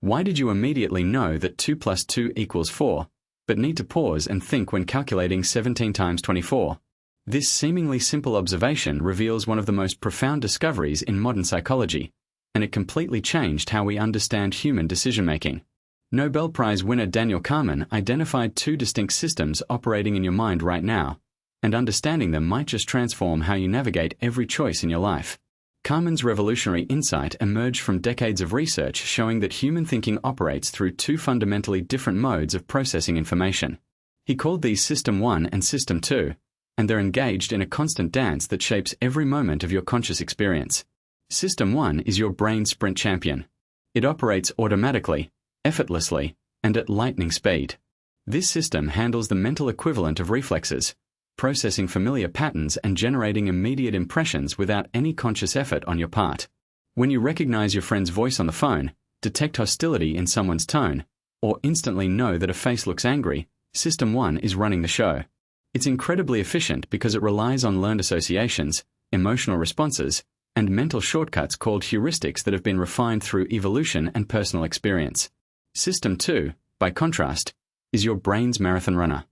Why did you immediately know that 2 plus 2 equals 4, but need to pause and think when calculating 17 times 24? This seemingly simple observation reveals one of the most profound discoveries in modern psychology, and it completely changed how we understand human decision-making. Nobel Prize winner Daniel Kahneman identified two distinct systems operating in your mind right now, and understanding them might just transform how you navigate every choice in your life. Kahneman's revolutionary insight emerged from decades of research showing that human thinking operates through two fundamentally different modes of processing information. He called these System 1 and System 2, and they're engaged in a constant dance that shapes every moment of your conscious experience. System 1 is your brain's sprint champion. It operates automatically, effortlessly, and at lightning speed. This system handles the mental equivalent of reflexes, processing familiar patterns and generating immediate impressions without any conscious effort on your part. When you recognize your friend's voice on the phone, detect hostility in someone's tone, or instantly know that a face looks angry, System 1 is running the show. It's incredibly efficient because it relies on learned associations, emotional responses, and mental shortcuts called heuristics that have been refined through evolution and personal experience. System 2, by contrast, is your brain's marathon runner.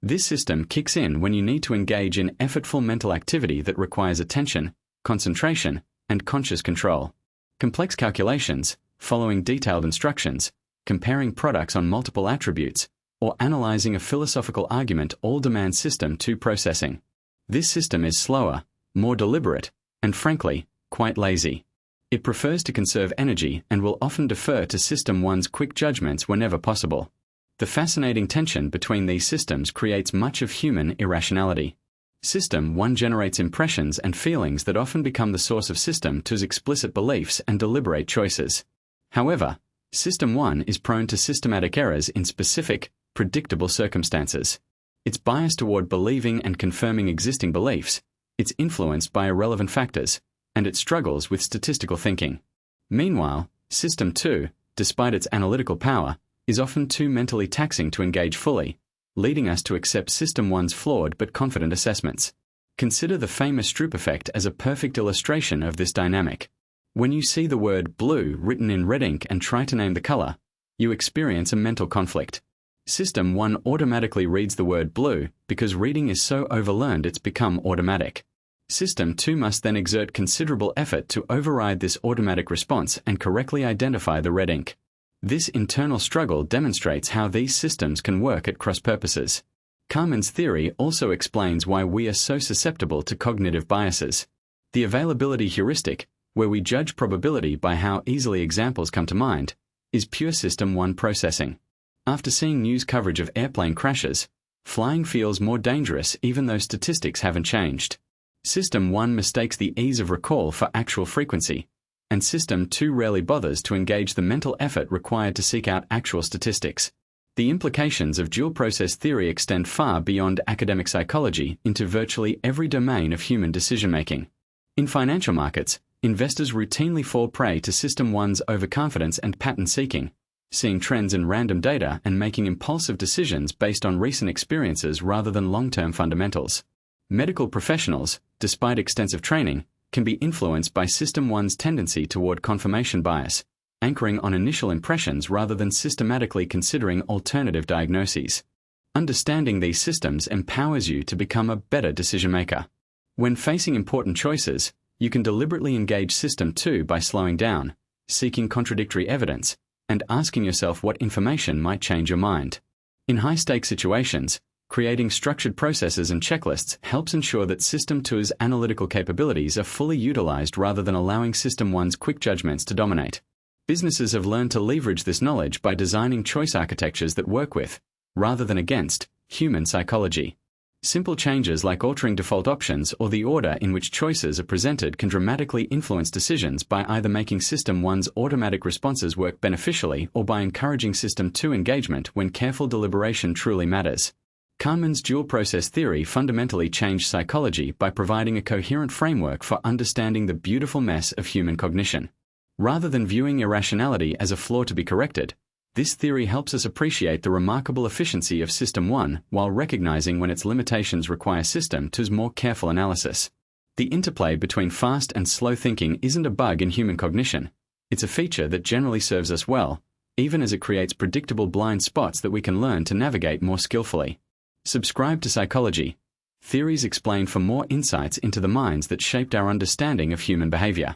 This system kicks in when you need to engage in effortful mental activity that requires attention, concentration, and conscious control. Complex calculations, following detailed instructions, comparing products on multiple attributes, or analyzing a philosophical argument all demand System 2 processing. This system is slower, more deliberate, and frankly, quite lazy. It prefers to conserve energy and will often defer to System 1's quick judgments whenever possible. The fascinating tension between these systems creates much of human irrationality. System 1 generates impressions and feelings that often become the source of System 2's explicit beliefs and deliberate choices. However, System 1 is prone to systematic errors in specific, predictable circumstances. It's biased toward believing and confirming existing beliefs, it's influenced by irrelevant factors, and it struggles with statistical thinking. Meanwhile, System 2, despite its analytical power, is often too mentally taxing to engage fully, leading us to accept System 1's flawed but confident assessments. Consider the famous Stroop effect as a perfect illustration of this dynamic. When you see the word blue written in red ink and try to name the color, you experience a mental conflict. System 1 automatically reads the word blue because reading is so overlearned it's become automatic. System 2 must then exert considerable effort to override this automatic response and correctly identify the red ink. This internal struggle demonstrates how these systems can work at cross purposes. Kahneman's theory also explains why we are so susceptible to cognitive biases. The availability heuristic, where we judge probability by how easily examples come to mind, is pure System 1 processing. After seeing news coverage of airplane crashes, flying feels more dangerous even though statistics haven't changed. System 1 mistakes the ease of recall for actual frequency, and System 2 rarely bothers to engage the mental effort required to seek out actual statistics. The implications of dual-process theory extend far beyond academic psychology into virtually every domain of human decision-making. In financial markets, investors routinely fall prey to System 1's overconfidence and pattern-seeking, seeing trends in random data and making impulsive decisions based on recent experiences rather than long-term fundamentals. Medical professionals, despite extensive training, can be influenced by System 1's tendency toward confirmation bias, anchoring on initial impressions rather than systematically considering alternative diagnoses. Understanding these systems empowers you to become a better decision-maker. When facing important choices, you can deliberately engage System 2 by slowing down, seeking contradictory evidence, and asking yourself what information might change your mind. In high-stakes situations, creating structured processes and checklists helps ensure that System 2's analytical capabilities are fully utilized rather than allowing System 1's quick judgments to dominate. Businesses have learned to leverage this knowledge by designing choice architectures that work with, rather than against, human psychology. Simple changes like altering default options or the order in which choices are presented can dramatically influence decisions by either making System 1's automatic responses work beneficially or by encouraging System 2 engagement when careful deliberation truly matters. Kahneman's dual-process theory fundamentally changed psychology by providing a coherent framework for understanding the beautiful mess of human cognition. Rather than viewing irrationality as a flaw to be corrected, this theory helps us appreciate the remarkable efficiency of System 1 while recognizing when its limitations require System 2's more careful analysis. The interplay between fast and slow thinking isn't a bug in human cognition. It's a feature that generally serves us well, even as it creates predictable blind spots that we can learn to navigate more skillfully. Subscribe to Psychology. Theories explained for more insights into the minds that shaped our understanding of human behavior.